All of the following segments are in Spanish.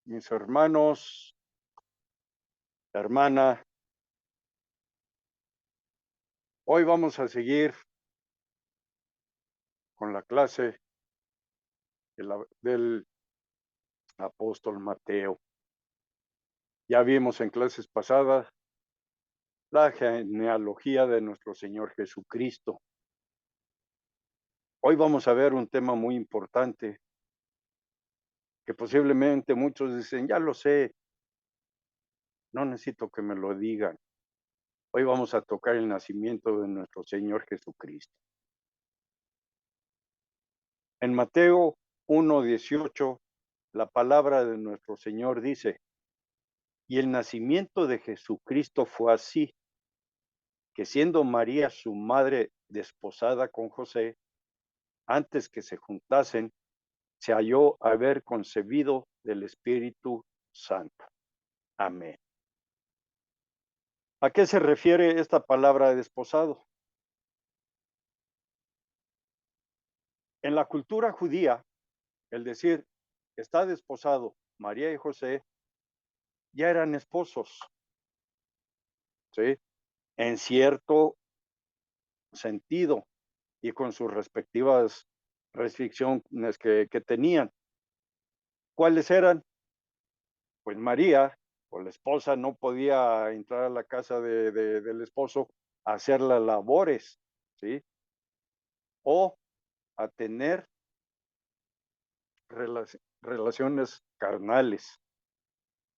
Mis hermanos, hermana, hoy vamos a seguir con la clase del apóstol Mateo. Ya vimos en clases pasadas la genealogía de nuestro Señor Jesucristo. Hoy vamos a ver un tema muy importante que posiblemente muchos dicen, ya lo sé, no necesito que me lo digan. Hoy vamos a tocar el nacimiento de nuestro Señor Jesucristo. En Mateo 1:18, la palabra de nuestro Señor dice: y el nacimiento de Jesucristo fue así, que siendo María su madre desposada con José, antes que se juntasen, se halló haber concebido del Espíritu Santo. Amén. ¿A qué se refiere esta palabra desposado? En la cultura judía, el decir está desposado María y José ya eran esposos, ¿sí? En cierto sentido y con sus respectivas restricciones que tenían. ¿Cuáles eran? Pues María, o la esposa, no podía entrar a la casa del esposo a hacer las labores, ¿sí? O a tener relaciones carnales.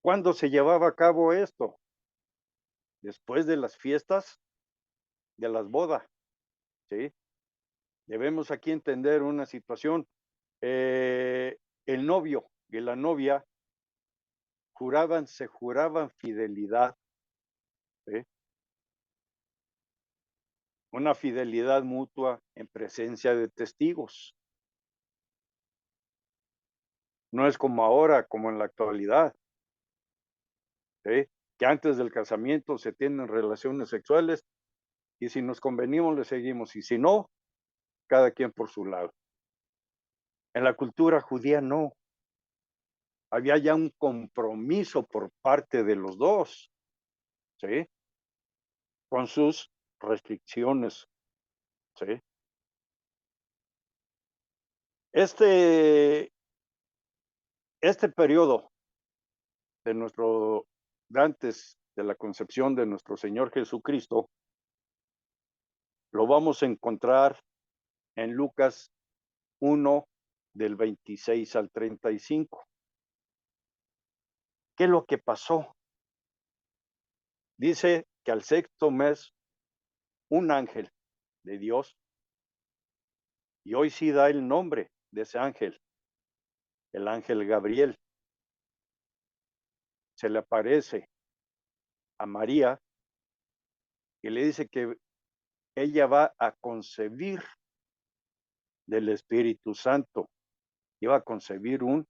¿Cuándo se llevaba a cabo esto? Después de las fiestas de las bodas, ¿sí? Debemos aquí entender una situación. El novio y la novia se juraban fidelidad, ¿sí? Una fidelidad mutua en presencia de testigos. No es como ahora, como en la actualidad, ¿sí? Que antes del casamiento se tienen relaciones sexuales y si nos convenimos le seguimos y si no, cada quien por su lado. En la cultura judía no, había ya un compromiso por parte de los dos, ¿sí? Con sus restricciones, ¿sí? Este, este periodo de antes de la concepción de nuestro Señor Jesucristo, lo vamos a encontrar en Lucas 1, del 26 al 35. ¿Qué es lo que pasó? Dice que al sexto mes, un ángel de Dios, y hoy sí da el nombre de ese ángel, el ángel Gabriel, se le aparece a María y le dice que ella va a concebir del Espíritu Santo, iba a concebir un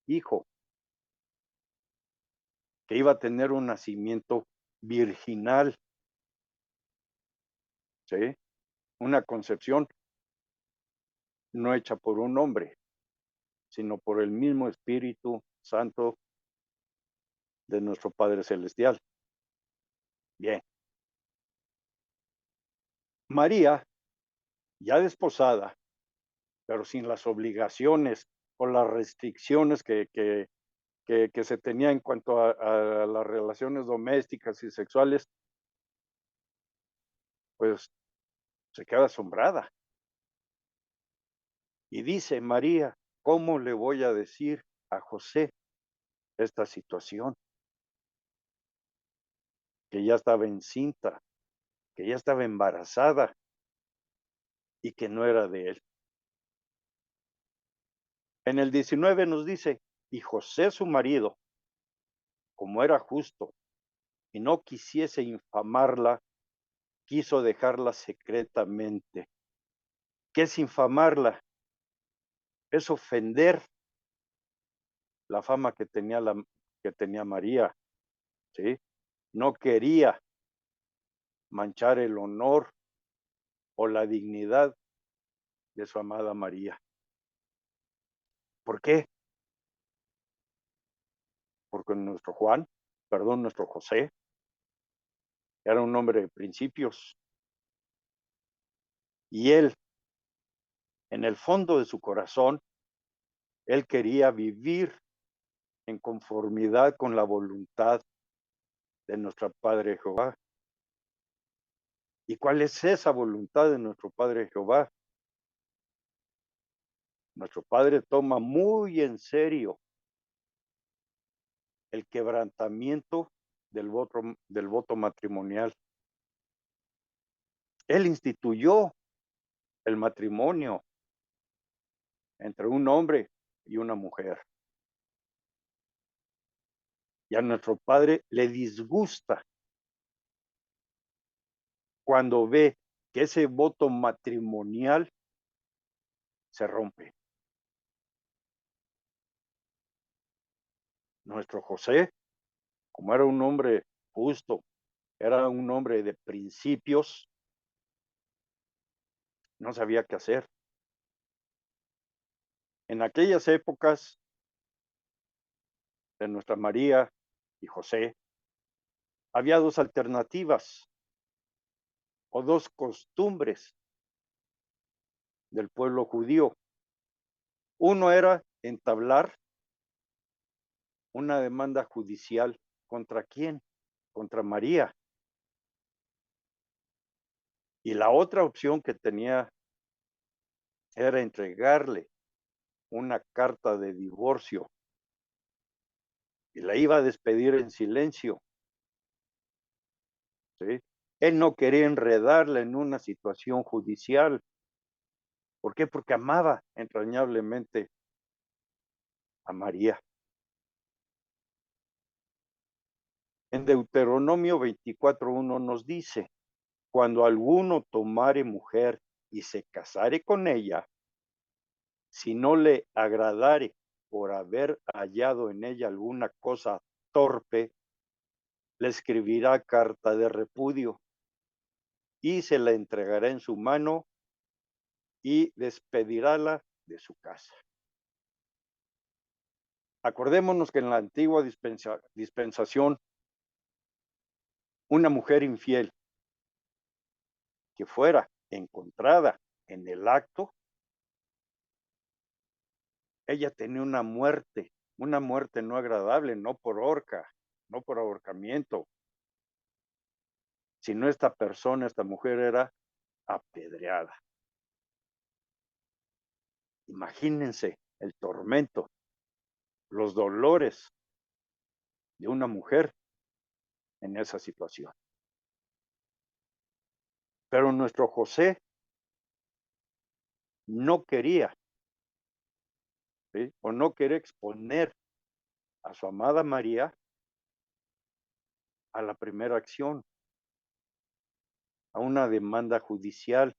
hijo, que iba a tener un nacimiento virginal, ¿sí? Una concepción no hecha por un hombre, sino por el mismo Espíritu Santo de nuestro Padre Celestial. Bien. María, ya desposada, pero sin las obligaciones o las restricciones que se tenía en cuanto a las relaciones domésticas y sexuales, pues se queda asombrada. Y dice María, ¿cómo le voy a decir a José esta situación? Que ya estaba encinta, que ya estaba embarazada y que no era de él. En el 19 nos dice, y José su marido, como era justo y no quisiese infamarla, quiso dejarla secretamente. ¿Qué es infamarla? Es ofender la fama que tenía María, ¿sí? No quería manchar el honor o la dignidad de su amada María. ¿Por qué? porque nuestro José, era un hombre de principios, y él, en el fondo de su corazón, él quería vivir en conformidad con la voluntad de nuestro Padre Jehová. ¿Y cuál es esa voluntad de nuestro Padre Jehová? Nuestro Padre toma muy en serio el quebrantamiento del voto matrimonial. Él instituyó el matrimonio entre un hombre y una mujer. Y a nuestro Padre le disgusta cuando ve que ese voto matrimonial se rompe. Nuestro José, como era un hombre justo, era un hombre de principios, no sabía qué hacer. En aquellas épocas de nuestra María y José, había dos alternativas o dos costumbres del pueblo judío. Uno era entablar una demanda judicial. ¿Contra quién? Contra María. Y la otra opción que tenía era entregarle una carta de divorcio y la iba a despedir en silencio. ¿Sí? Él no quería enredarla en una situación judicial. ¿Por qué? Porque amaba entrañablemente a María. En Deuteronomio 24:1 nos dice: cuando alguno tomare mujer y se casare con ella, si no le agradare por haber hallado en ella alguna cosa torpe, le escribirá carta de repudio y se la entregará en su mano y despedirála de su casa. Acordémonos que en la antigua dispensación, una mujer infiel que fuera encontrada en el acto, ella tenía una muerte no agradable, no por horca, no por ahorcamiento, sino esta mujer era apedreada. Imagínense el tormento, los dolores de una mujer en esa situación. Pero nuestro José no quería, ¿sí? O no quería exponer a su amada María a la primera acción, a una demanda judicial.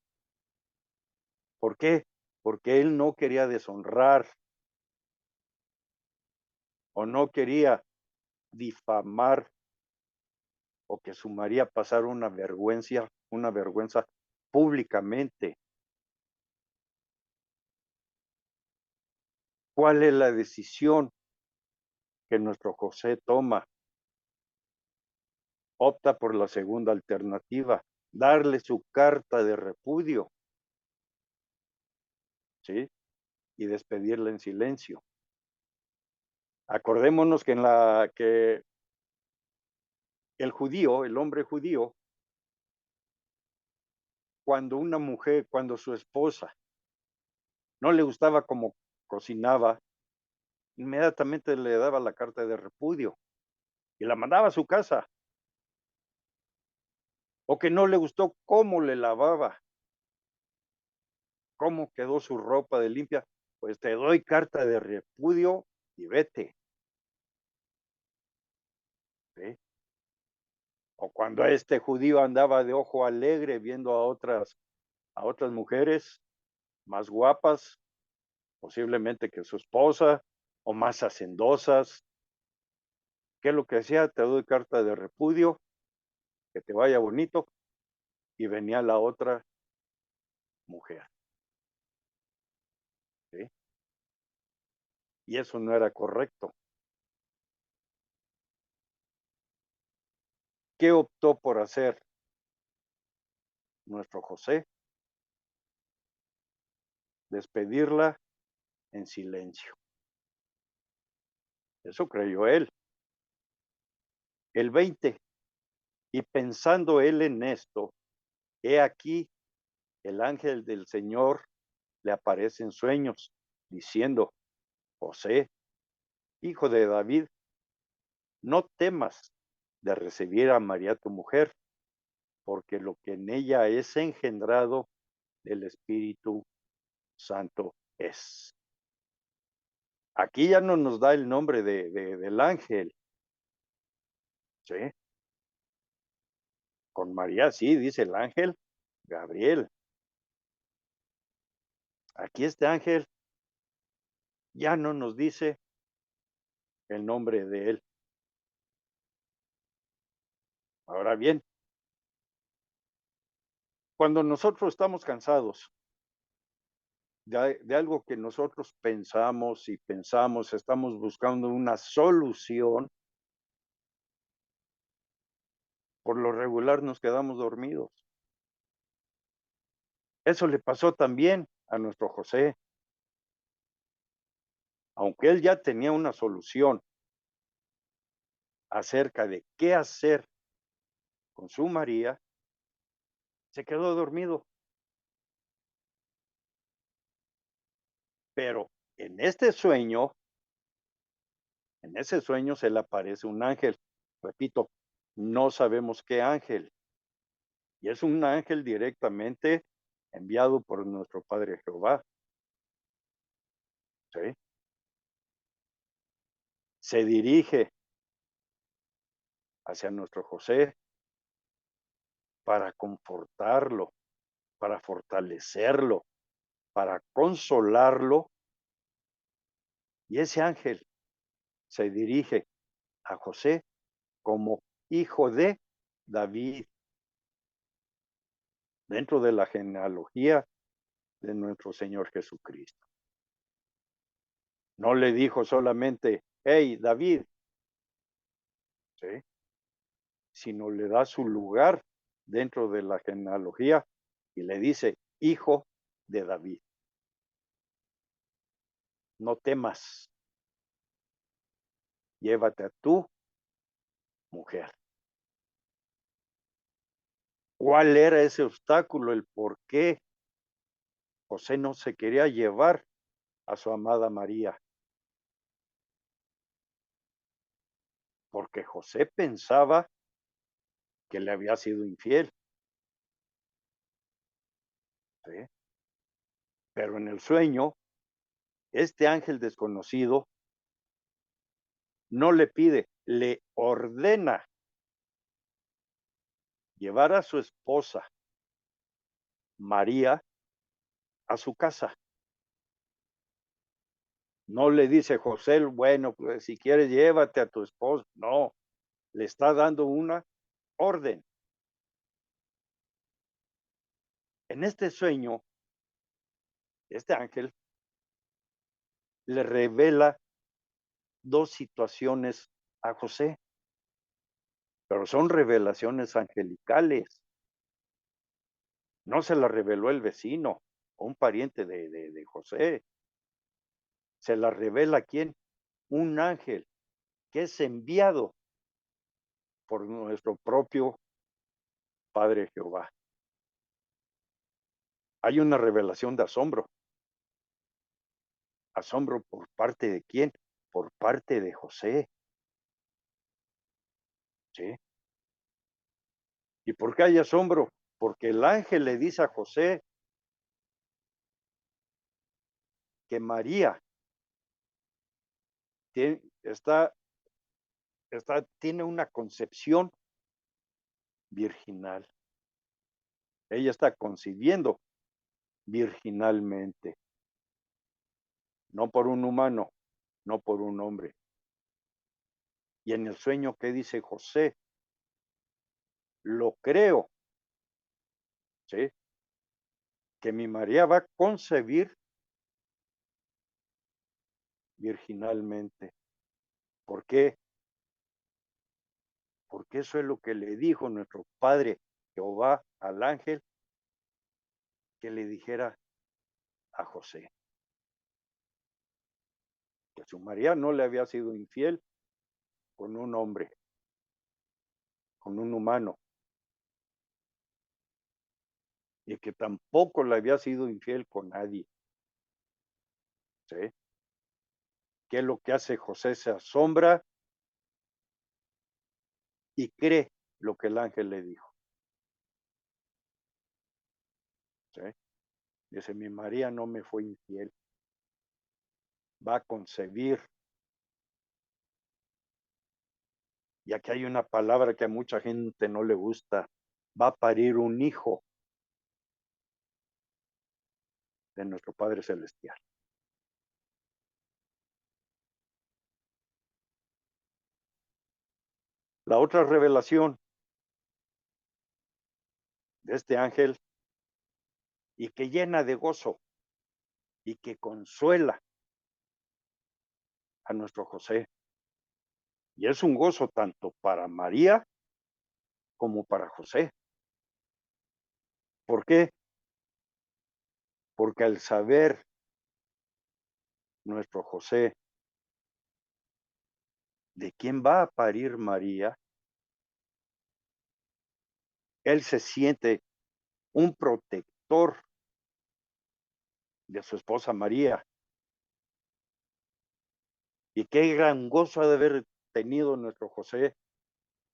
¿Por qué? Porque él no quería deshonrar o no quería difamar o que su María pasara una vergüenza públicamente. ¿Cuál es la decisión que nuestro José toma? Opta por la segunda alternativa, darle su carta de repudio, ¿sí? Y despedirla en silencio. Acordémonos que el hombre judío, cuando su esposa no le gustaba cómo cocinaba, inmediatamente le daba la carta de repudio y la mandaba a su casa. O que no le gustó cómo le lavaba, cómo quedó su ropa de limpia, pues te doy carta de repudio y vete. ¿Sí? O cuando este judío andaba de ojo alegre viendo a otras mujeres más guapas, posiblemente que su esposa, o más hacendosas, ¿qué es lo que hacía? Te doy carta de repudio, que te vaya bonito, y venía la otra mujer. ¿Sí? Y eso no era correcto. ¿Qué optó por hacer nuestro José? Despedirla en silencio. Eso creyó él. El 20. Y pensando él en esto, he aquí, el ángel del Señor le aparece en sueños, diciendo: José, hijo de David, no temas de recibir a María tu mujer, porque lo que en ella es engendrado del Espíritu Santo es. Aquí ya no nos da el nombre del ángel, ¿sí? Con María sí, dice el ángel Gabriel. Aquí este ángel ya no nos dice el nombre de él. Ahora bien, cuando nosotros estamos cansados de algo que nosotros pensamos y pensamos, estamos buscando una solución, por lo regular nos quedamos dormidos. Eso le pasó también a nuestro José. Aunque él ya tenía una solución acerca de qué hacer con su María, se quedó dormido. Pero en este sueño, en ese sueño se le aparece un ángel. Repito, no sabemos qué ángel. Y es un ángel directamente enviado por nuestro Padre Jehová. ¿Sí? Se dirige hacia nuestro José para confortarlo, para fortalecerlo, para consolarlo. Y ese ángel se dirige a José como hijo de David, dentro de la genealogía de nuestro Señor Jesucristo. No le dijo solamente, hey, David, ¿sí? Sino le da su lugar dentro de la genealogía y le dice, hijo de David. No temas, llévate a tu mujer. ¿Cuál era ese obstáculo? El por qué José no se quería llevar a su amada María. Porque José pensaba que le había sido infiel. ¿Sí? Pero en el sueño, este ángel desconocido no le pide, le ordena llevar a su esposa, María, a su casa. No le dice José, bueno, pues si quieres llévate a tu esposa. No, le está dando una orden. En este sueño, este ángel le revela dos situaciones a José, pero son revelaciones angelicales. No se la reveló el vecino, un pariente de José. Se la revela quién, un ángel que es enviado por nuestro propio Padre Jehová. Hay una revelación de asombro. ¿Asombro por parte de quién? Por parte de José. ¿Sí? ¿Y por qué hay asombro? Porque el ángel le dice a José que María tiene, tiene una concepción virginal. Ella está concibiendo virginalmente, no por un humano, no por un hombre. Y en el sueño, ¿qué dice José? Lo creo, ¿sí? Que mi María va a concebir virginalmente. ¿Por qué? porque eso es lo que le dijo nuestro Padre Jehová al ángel que le dijera a José, que su María no le había sido infiel con un hombre, con un humano, y que tampoco le había sido infiel con nadie. ¿Sí? ¿Qué es lo que hace José? Se asombra y cree lo que el ángel le dijo. ¿Sí? Dice, mi María no me fue infiel, va a concebir. Y aquí hay una palabra que a mucha gente no le gusta, va a parir un hijo de nuestro Padre Celestial. La otra revelación de este ángel y que llena de gozo y que consuela a nuestro José. Y es un gozo tanto para María como para José. ¿Por qué? Porque al saber nuestro José de quién va a parir María, él se siente un protector de su esposa María. Y qué gran gozo ha de haber tenido nuestro José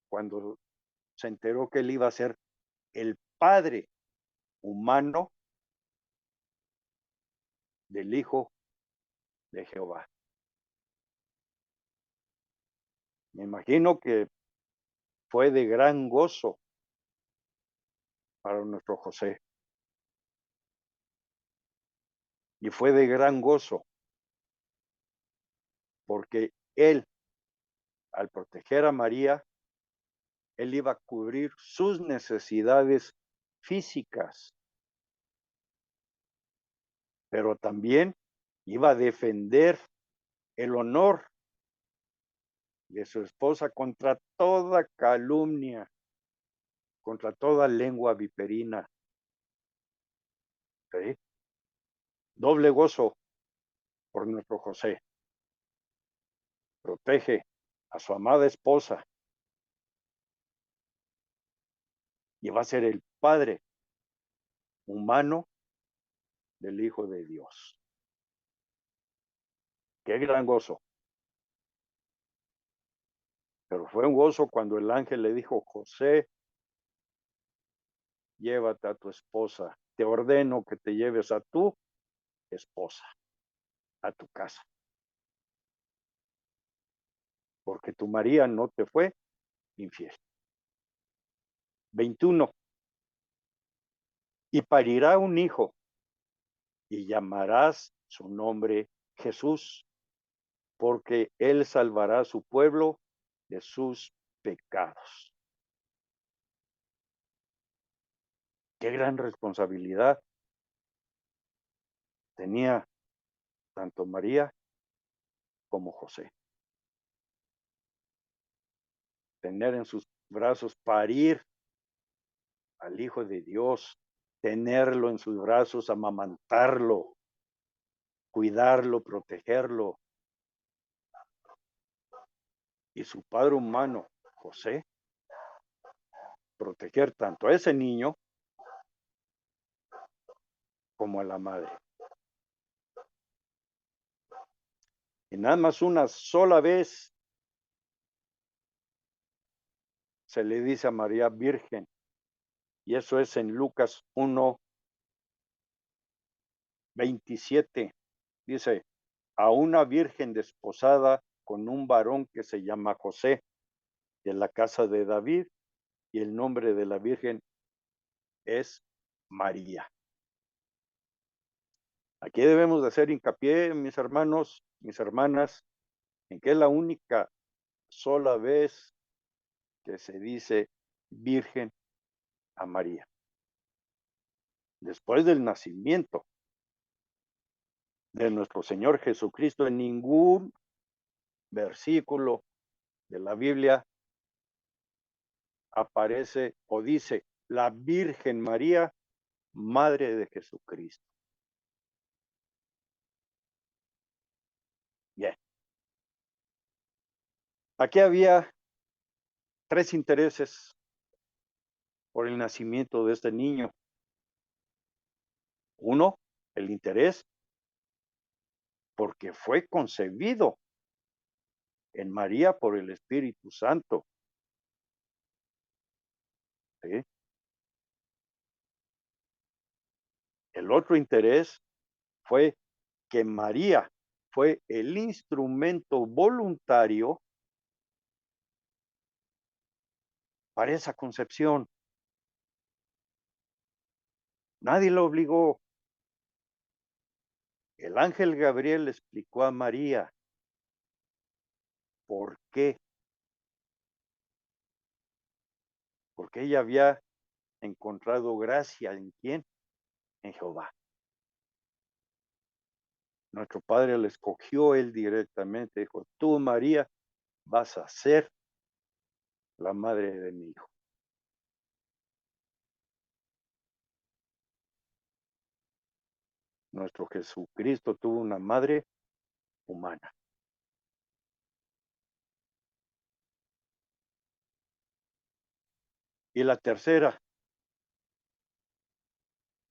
cuando se enteró que él iba a ser el padre humano del Hijo de Jehová. Me imagino que fue de gran gozo para nuestro José. Y fue de gran gozo porque él, al proteger a María, él iba a cubrir sus necesidades físicas, pero también iba a defender el honor de su esposa contra toda calumnia, contra toda lengua viperina. ¿Sí? Doble gozo por nuestro José. Protege a su amada esposa y va a ser el padre humano del Hijo de Dios. Qué gran gozo. Pero fue un gozo cuando el ángel le dijo, José, llévate a tu esposa. Te ordeno que te lleves a tu esposa, a tu casa. Porque tu María no te fue infiel. 21. Y parirá un hijo y llamarás su nombre Jesús, porque él salvará a su pueblo de sus pecados. Qué gran responsabilidad tenía tanto María como José. Tener en sus brazos, parir al Hijo de Dios, tenerlo en sus brazos, amamantarlo, cuidarlo, protegerlo. Y su padre humano, José, proteger tanto a ese niño como a la madre. Y nada más una sola vez se le dice a María Virgen, y eso es en Lucas 1:27. Dice, a una virgen desposada con un varón que se llama José, de la casa de David, y el nombre de la virgen es María. Aquí debemos de hacer hincapié, mis hermanos, mis hermanas, en que es la única sola vez que se dice virgen a María. Después del nacimiento de nuestro Señor Jesucristo, en ningún versículo de la Biblia aparece o dice la Virgen María, Madre de Jesucristo. Bien. Aquí había tres intereses por el nacimiento de este niño. Uno, el interés porque fue concebido en María por el Espíritu Santo. ¿Sí? El otro interés fue que María fue el instrumento voluntario para esa concepción. Nadie lo obligó. El ángel Gabriel explicó a María por qué. Porque ella había encontrado gracia en quién, en Jehová. Nuestro Padre le escogió él directamente, dijo, tú María vas a ser la madre de mi hijo. Nuestro Jesucristo tuvo una madre humana. Y la tercera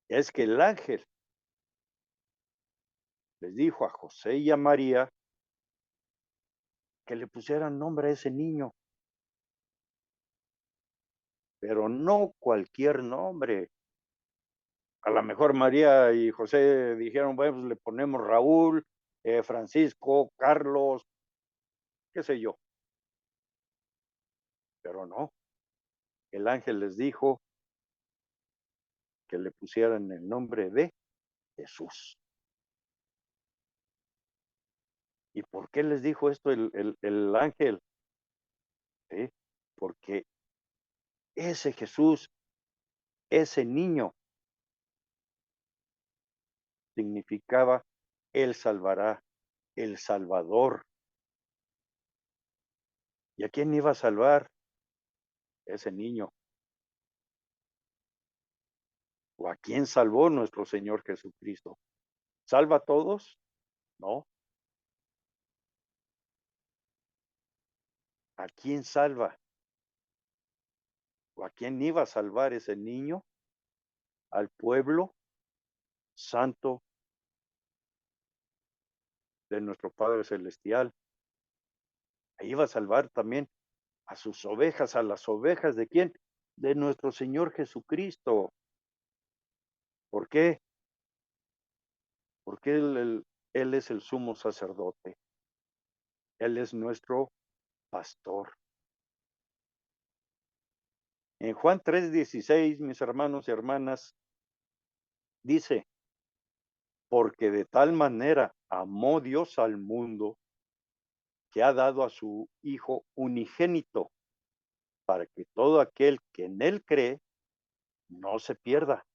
es que el ángel les dijo a José y a María que le pusieran nombre a ese niño, pero no cualquier nombre. A lo mejor María y José dijeron, bueno, pues le ponemos Raúl, Francisco, Carlos, qué sé yo. Pero no, el ángel les dijo que le pusieran el nombre de Jesús. ¿Y por qué les dijo esto el ángel? ¿Sí? Porque ese Jesús, ese niño, significaba Él salvará, el Salvador. ¿Y a quién iba a salvar? Ese niño. ¿O a quién salvó nuestro Señor Jesucristo? ¿Salva a todos? No. ¿A quién salva? ¿O a quién iba a salvar ese niño? Al pueblo santo de nuestro Padre Celestial. Ahí iba a salvar también a sus ovejas, a las ovejas de quién? De nuestro Señor Jesucristo. ¿Por qué? Porque él es el sumo sacerdote. Él es nuestro pastor. En Juan 3:16, mis hermanos y hermanas, dice, porque de tal manera amó Dios al mundo que ha dado a su Hijo unigénito, para que todo aquel que en él cree no se pierda,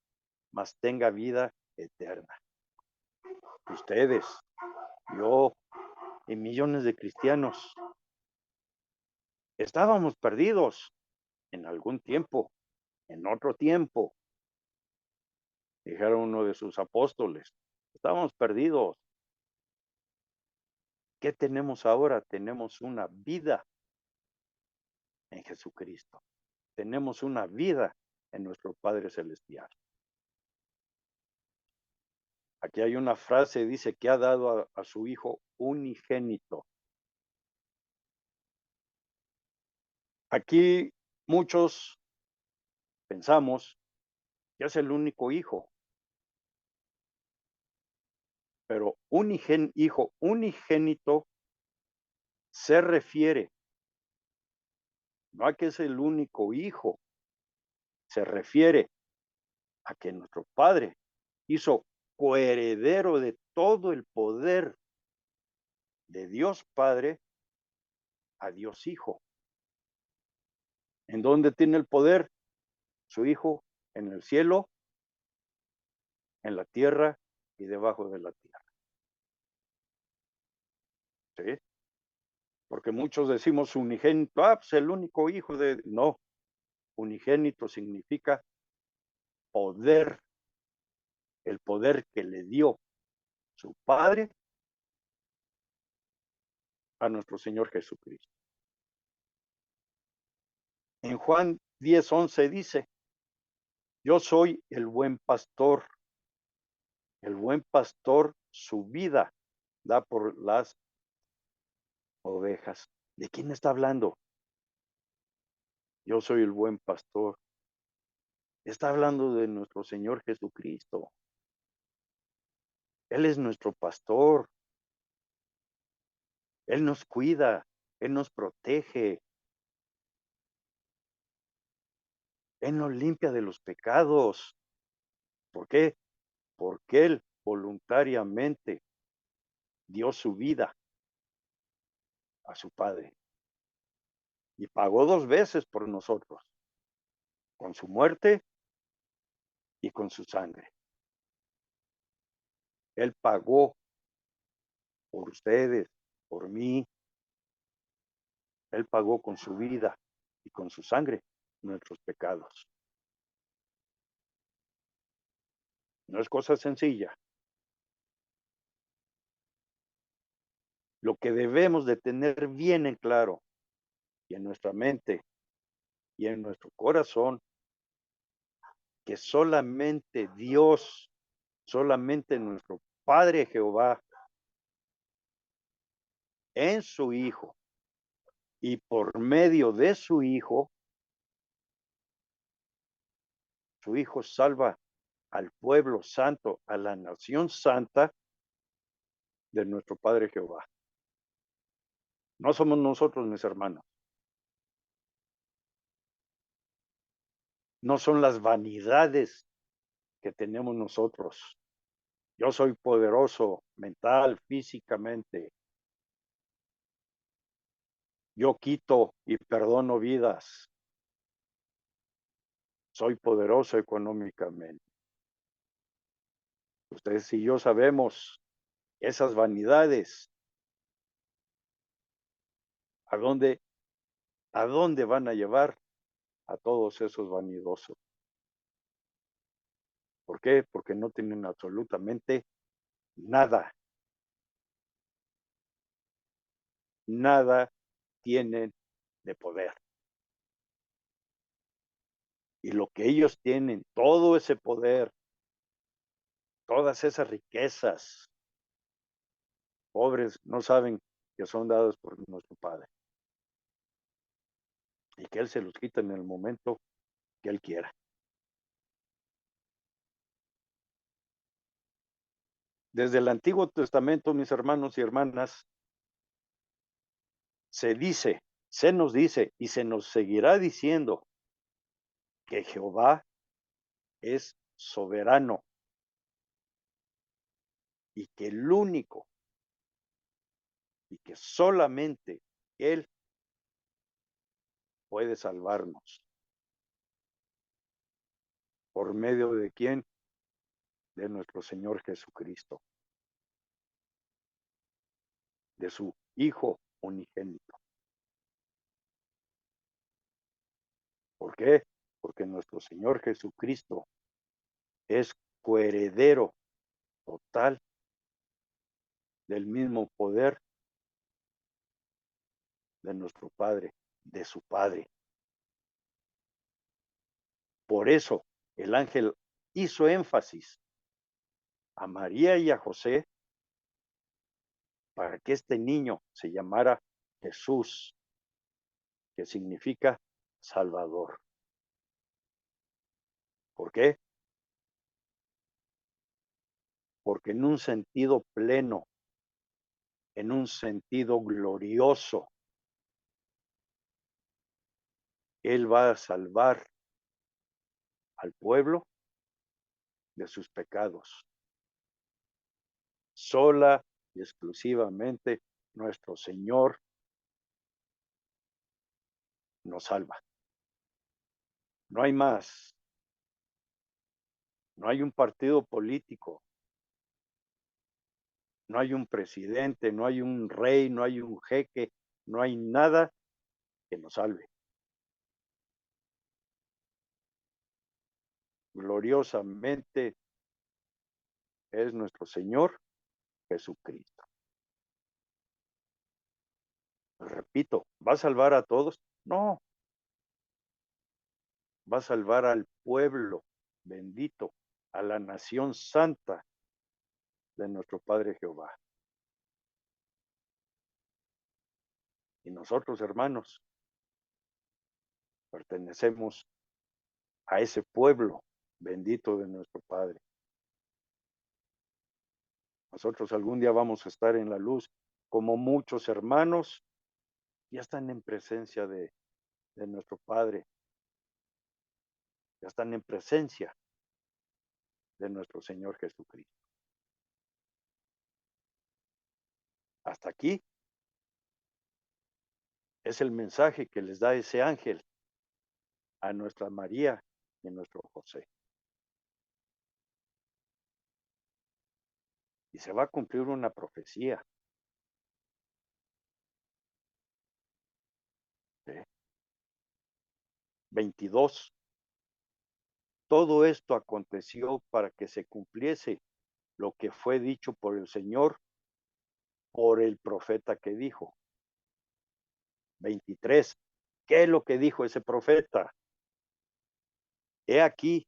mas tenga vida eterna. Ustedes, yo y millones de cristianos estábamos perdidos en algún tiempo, en otro tiempo, dijeron uno de sus apóstoles. Estábamos perdidos. ¿Qué tenemos ahora? Tenemos una vida en Jesucristo. Tenemos una vida en nuestro Padre Celestial. Aquí hay una frase, dice que ha dado a su Hijo unigénito. Aquí muchos pensamos que es el único hijo, pero hijo unigénito se refiere no a que es el único hijo, se refiere a que nuestro Padre hizo coheredero de todo el poder de Dios Padre a Dios Hijo. ¿En dónde tiene el poder? Su Hijo en el cielo, en la tierra y debajo de la tierra. ¿Sí? Porque muchos decimos unigénito, pues el único hijo de... No, unigénito significa poder, el poder que le dio su Padre a nuestro Señor Jesucristo. En Juan 10:11 dice, yo soy el buen pastor su vida da por las ovejas. ¿De quién está hablando? Yo soy el buen pastor. Está hablando de nuestro Señor Jesucristo. Él es nuestro pastor. Él nos cuida. Él nos protege. Él nos limpia de los pecados. ¿Por qué? Porque Él voluntariamente dio su vida a su Padre y pagó 2 veces por nosotros, con su muerte y con su sangre. Él pagó por ustedes, por mí. Él pagó con su vida y con su sangre nuestros pecados. No es cosa sencilla. Lo que debemos de tener bien en claro y en nuestra mente y en nuestro corazón, que solamente Dios, solamente nuestro Padre Jehová, en su Hijo y por medio de su Hijo salva al pueblo santo, a la nación santa de nuestro Padre Jehová. No somos nosotros, mis hermanos. No son las vanidades que tenemos nosotros. Yo soy poderoso mental, físicamente. Yo quito y perdono vidas. Soy poderoso económicamente. Ustedes y yo sabemos esas vanidades. ¿A dónde van a llevar a todos esos vanidosos? ¿Por qué? Porque no tienen absolutamente nada. Nada tienen de poder. Y lo que ellos tienen, todo ese poder, todas esas riquezas, pobres no saben que son dados por nuestro Padre. Y que Él se los quita en el momento que Él quiera. Desde el Antiguo Testamento, mis hermanos y hermanas, se nos dice y se nos seguirá diciendo que Jehová es soberano y que el único y que solamente Él puede salvarnos. ¿Por medio de quién? De nuestro Señor Jesucristo, de su Hijo unigénito. ¿Por qué? Porque nuestro Señor Jesucristo es coheredero total del mismo poder de nuestro Padre, de su Padre. Por eso el ángel hizo énfasis a María y a José para que este niño se llamara Jesús, que significa Salvador. ¿Por qué? Porque en un sentido pleno, en un sentido glorioso, Él va a salvar al pueblo de sus pecados. Sola y exclusivamente nuestro Señor nos salva. No hay más. No hay un partido político. No hay un presidente, no hay un rey, no hay un jeque, no hay nada que nos salve. gloriosamente es nuestro Señor Jesucristo. Repito, ¿va a salvar a todos? No, va a salvar al pueblo bendito, a la nación santa de nuestro Padre Jehová. Y nosotros, hermanos, pertenecemos a ese pueblo bendito de nuestro Padre. Nosotros algún día vamos a estar en la luz, como muchos hermanos ya están en presencia de nuestro Padre, ya están en presencia de nuestro Señor Jesucristo. Hasta aquí es el mensaje que les da ese ángel a nuestra María y a nuestro José. Y se va a cumplir una profecía. ¿Sí? 22. Todo esto aconteció para que se cumpliese lo que fue dicho por el Señor, por el profeta que dijo. 23. ¿Qué es lo que dijo ese profeta? He aquí,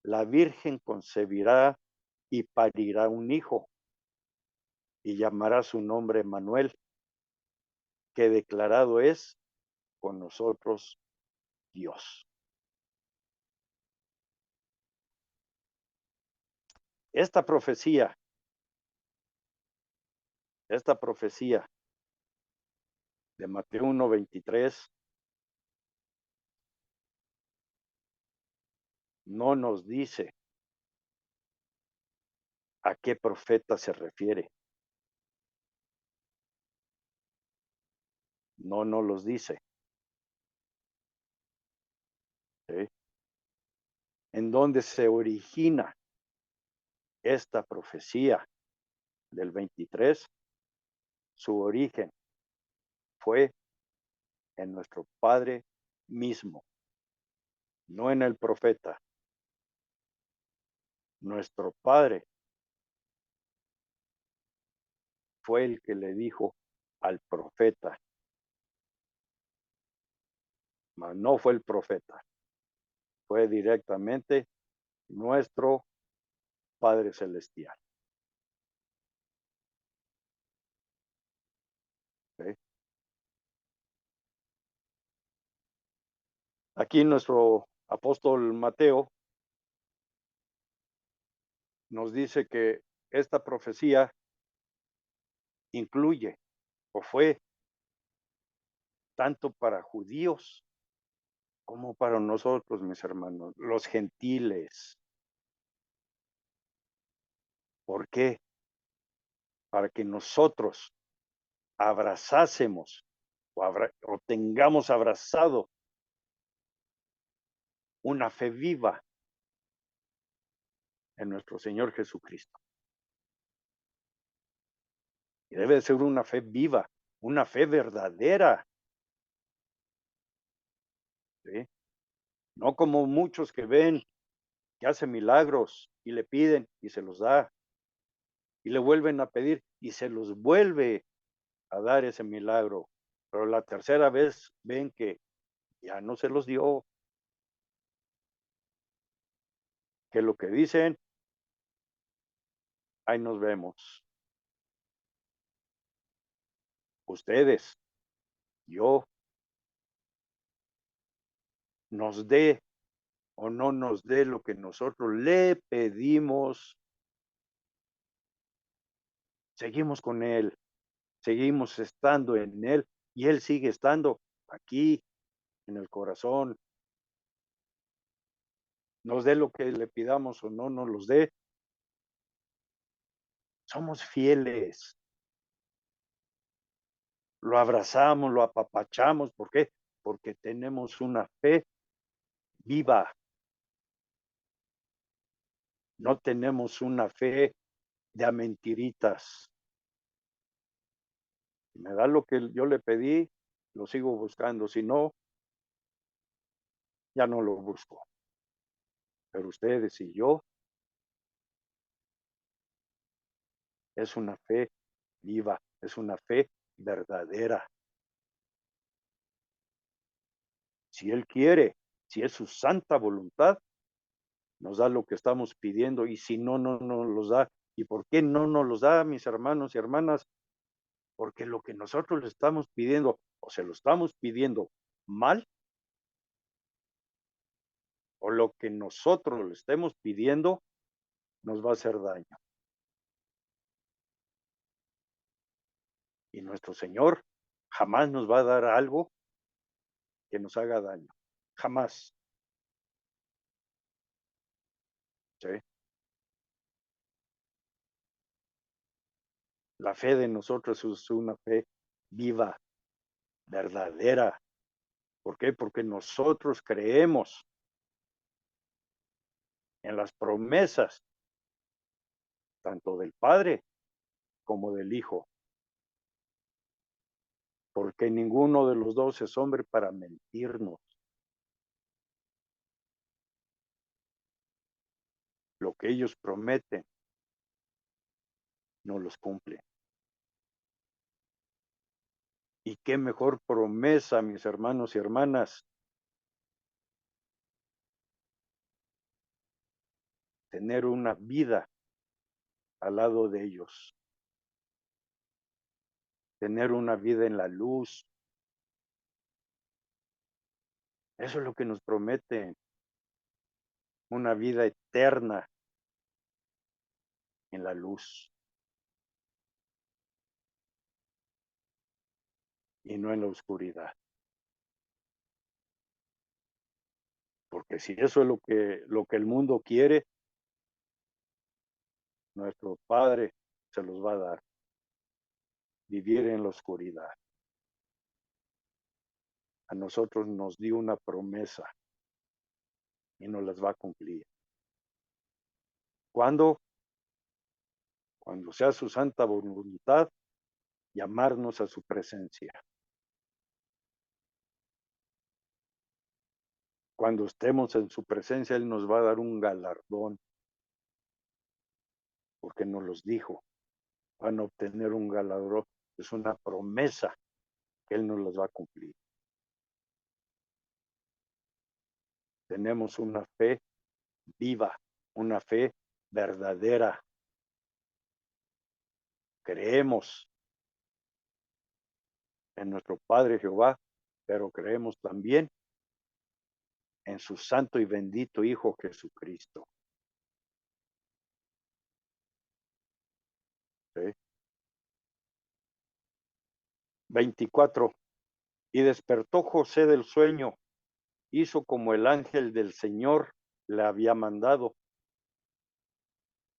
la Virgen concebirá y parirá un hijo, y llamará su nombre Manuel, que declarado es con nosotros Dios. Esta profecía de Mateo 1:23 no nos dice a qué profeta se refiere. No nos los dice. ¿Sí? En dónde se origina esta profecía del 23, su origen fue en nuestro Padre mismo, no en el profeta. Nuestro Padre fue el que le dijo al profeta, mas no fue el profeta, fue directamente nuestro Padre Celestial. ¿Sí? Aquí nuestro apóstol Mateo nos dice que esta profecía incluye o fue tanto para judíos como para nosotros, mis hermanos, los gentiles. ¿Por qué? Para que nosotros abrazásemos o tengamos abrazado una fe viva en nuestro Señor Jesucristo. Y debe ser una fe viva, una fe verdadera. ¿Sí? No como muchos que ven que hace milagros y le piden y se los da. Y le vuelven a pedir y se los vuelve a dar ese milagro. Pero la tercera vez ven que ya no se los dio, que lo que dicen, ahí nos vemos. Ustedes, yo, nos dé o no nos dé lo que nosotros le pedimos, seguimos con Él, seguimos estando en Él y Él sigue estando aquí en el corazón. Nos dé lo que le pidamos o no nos los dé. Somos fieles. Lo abrazamos, lo apapachamos. ¿Por qué? Porque tenemos una fe viva. No tenemos una fe de a mentiritas. Si me da lo que yo le pedí, lo sigo buscando. Si no, ya no lo busco. Pero ustedes y yo es una fe viva, es una fe verdadera. Si Él quiere, si es su santa voluntad, nos da lo que estamos pidiendo y si no, no nos los da. ¿Y por qué no nos los da, mis hermanos y hermanas? Porque lo que nosotros le estamos pidiendo o se lo estamos pidiendo mal o lo que nosotros le estemos pidiendo nos va a hacer daño. Y nuestro Señor jamás nos va a dar algo que nos haga daño. Jamás. ¿Sí? La fe de nosotros es una fe viva, verdadera. ¿Por qué? Porque nosotros creemos en las promesas tanto del Padre como del Hijo. Porque ninguno de los dos es hombre para mentirnos. Lo que ellos prometen, no los cumplen. Y qué mejor promesa, mis hermanos y hermanas, tener una vida al lado de ellos, tener una vida en la luz. Eso es lo que nos prometen, una vida eterna en la luz y no en la oscuridad. Porque si eso es lo que el mundo quiere, nuestro Padre se los va a dar, vivir en la oscuridad. A nosotros nos dio una promesa y nos las va a cumplir. ¿Cuándo? Cuando sea su santa voluntad, llamarnos a su presencia. Cuando estemos en su presencia, Él nos va a dar un galardón, porque nos los dijo. Van a obtener un galardón. Es una promesa que Él nos las va a cumplir. Tenemos una fe viva, una fe verdadera. Creemos en nuestro Padre Jehová, pero creemos también en su santo y bendito Hijo Jesucristo. ¿Sí? 24. Y despertó José del sueño, hizo como el ángel del Señor le había mandado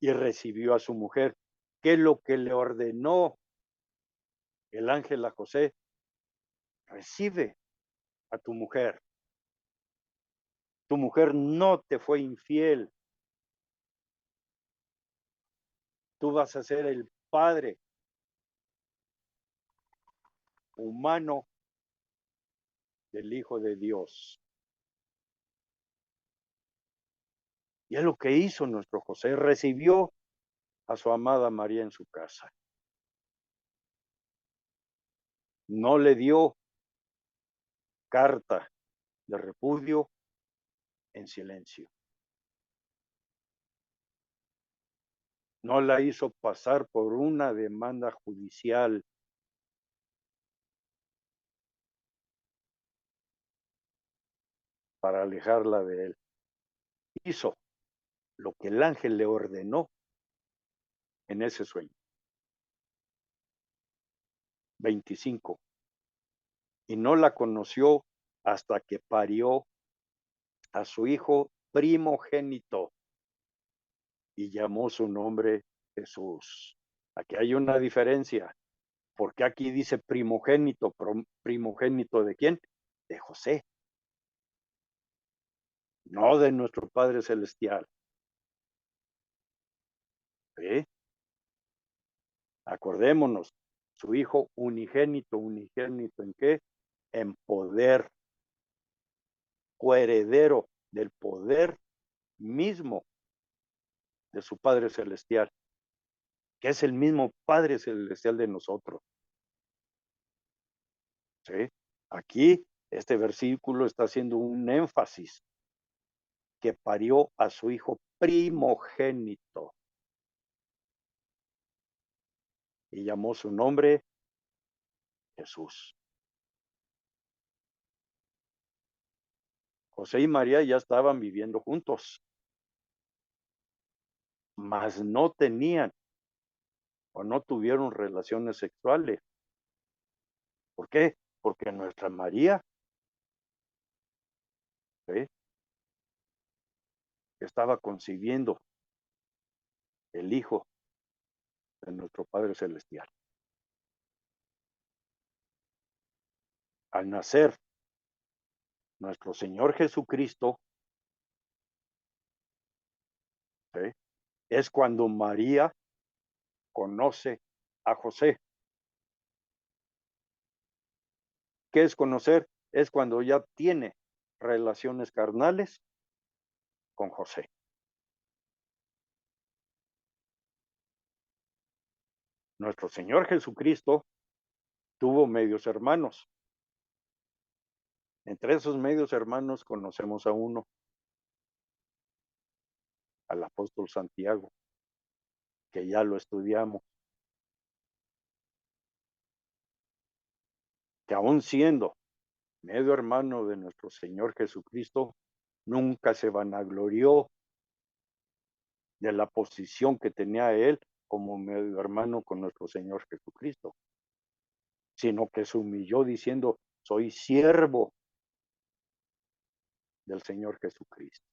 y recibió a su mujer. ¿Qué lo que le ordenó el ángel a José? Recibe a tu mujer. Tu mujer no te fue infiel. Tú vas a ser el padre humano del Hijo de Dios. Y es lo que hizo nuestro José. Recibió a su amada María en su casa. No le dio carta de repudio en silencio. No la hizo pasar por una demanda judicial para alejarla de él. Hizo lo que el ángel le ordenó en ese sueño. 25. Y no la conoció hasta que parió a su hijo primogénito y llamó su nombre Jesús. Aquí hay una diferencia, porque aquí dice primogénito. ¿Primogénito de quién? De José, no de nuestro Padre Celestial. ¿Sí? Acordémonos, su hijo unigénito. ¿Unigénito en qué? En poder, coheredero del poder mismo de su Padre Celestial, que es el mismo Padre Celestial de nosotros. ¿Sí? Aquí, este versículo está haciendo un énfasis que parió a su hijo primogénito y llamó su nombre Jesús. José y María ya estaban viviendo juntos, mas no tenían o no tuvieron relaciones sexuales. ¿Por qué? Porque nuestra María, ¿sí?, estaba concibiendo el Hijo de nuestro Padre Celestial. Al nacer nuestro Señor Jesucristo, ¿sí?, es cuando María conoce a José. ¿Qué es conocer? Es cuando ya tiene relaciones carnales con José. Nuestro Señor Jesucristo tuvo medios hermanos. Entre esos medios hermanos conocemos a uno, al apóstol Santiago, que ya lo estudiamos, que aún siendo medio hermano de nuestro Señor Jesucristo, nunca se vanaglorió de la posición que tenía él como medio hermano con nuestro Señor Jesucristo, sino que se humilló diciendo: soy siervo del Señor Jesucristo.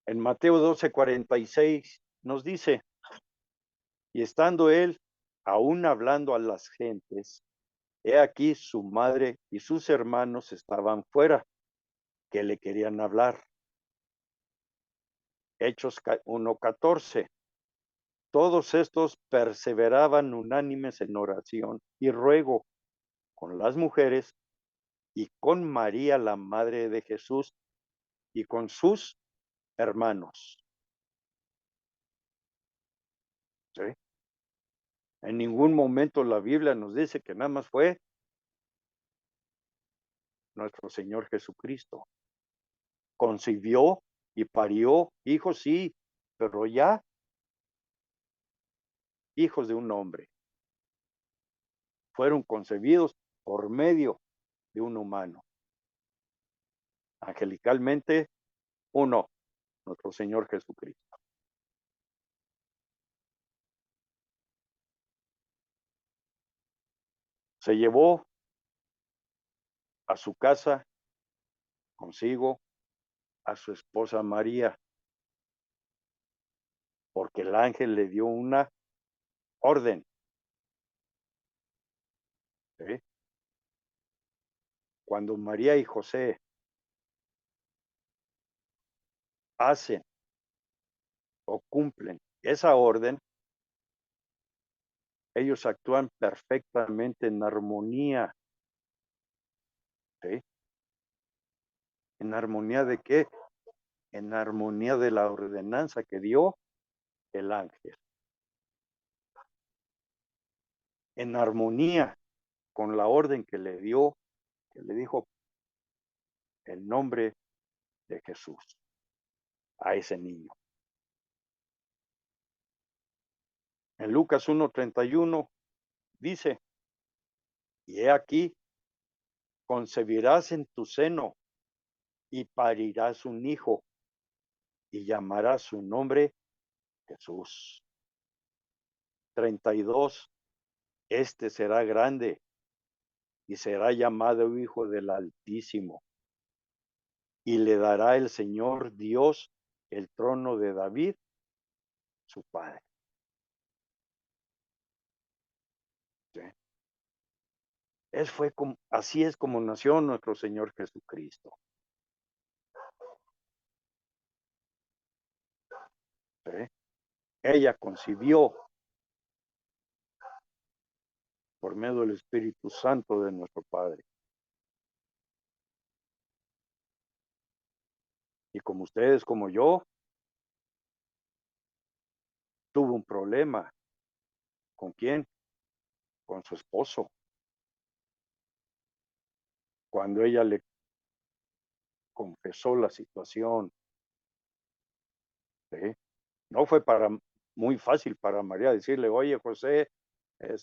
En Mateo 12:46 nos dice: y estando él aún hablando a las gentes, he aquí su madre y sus hermanos estaban fuera, que le querían hablar. Hechos 1:14. Todos estos perseveraban unánimes en oración y ruego con las mujeres y con María, la madre de Jesús, y con sus hermanos. ¿Sí? En ningún momento la Biblia nos dice que nada más fue nuestro Señor Jesucristo. Concibió y parió hijos, sí, pero ya hijos de un hombre. Fueron concebidos por medio de un humano. Angelicalmente, uno, nuestro Señor Jesucristo. Se llevó a su casa consigo a su esposa María, porque el ángel le dio una orden. ¿Sí? Cuando María y José hacen o cumplen esa orden, ellos actúan perfectamente en armonía. ¿Sí? ¿En armonía de qué? En armonía de la ordenanza que dio el ángel. En armonía con la orden que le dio, que le dijo el nombre de Jesús a ese niño. En Lucas 1:31 dice: y he aquí, concebirás en tu seno y parirás un hijo y llamarás su nombre Jesús. 32. Este será grande y será llamado Hijo del Altísimo, y le dará el Señor Dios el trono de David, su padre. ¿Sí? Así es como nació nuestro Señor Jesucristo. ¿Sí? Ella concibió por medio del Espíritu Santo de nuestro Padre. Y como ustedes, como yo, tuvo un problema. ¿Con quién? Con su esposo. Cuando ella le confesó la situación, ¿sí? No fue muy fácil para María decirle, oye, José,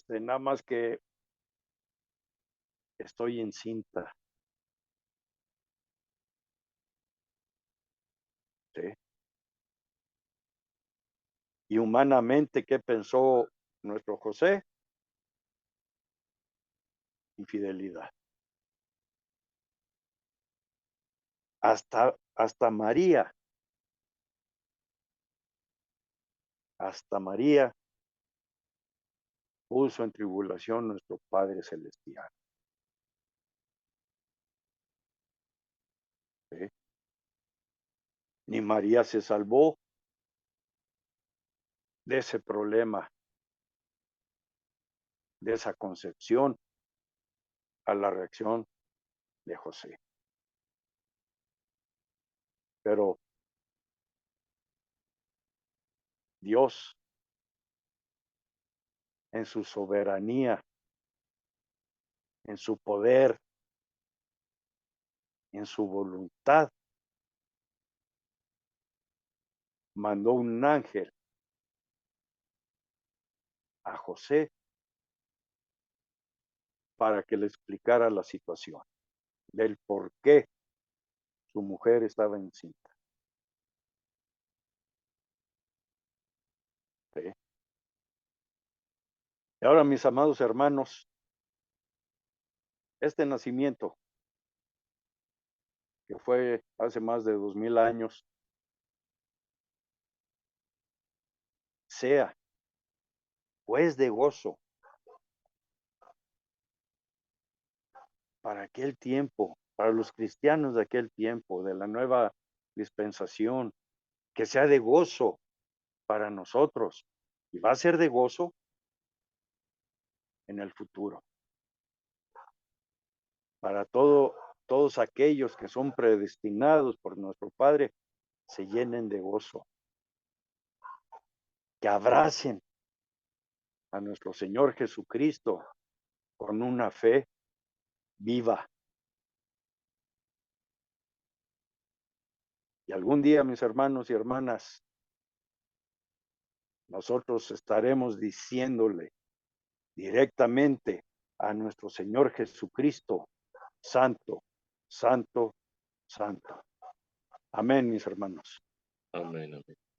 nada más que estoy encinta, ¿sí? Y humanamente, ¿qué pensó nuestro José? Infidelidad. Hasta María, puso en tribulación nuestro Padre Celestial, ¿sí? Ni María se salvó de ese problema, de esa concepción a la reacción de José. Pero Dios, en su soberanía, en su poder, en su voluntad, mandó un ángel a José para que le explicara la situación del por qué su mujer estaba encinta, ¿sí? Y ahora, mis amados hermanos, este nacimiento, que fue hace más de 2000 años, sea pues de gozo para aquel tiempo, para los cristianos de aquel tiempo, de la nueva dispensación, que sea de gozo para nosotros y va a ser de gozo en el futuro. Para todos aquellos que son predestinados por nuestro Padre, se llenen de gozo, que abracen a nuestro Señor Jesucristo con una fe viva. Y algún día, mis hermanos y hermanas, nosotros estaremos diciéndole directamente a nuestro Señor Jesucristo, Santo, Santo, Santo. Amén, mis hermanos. Amén, amén.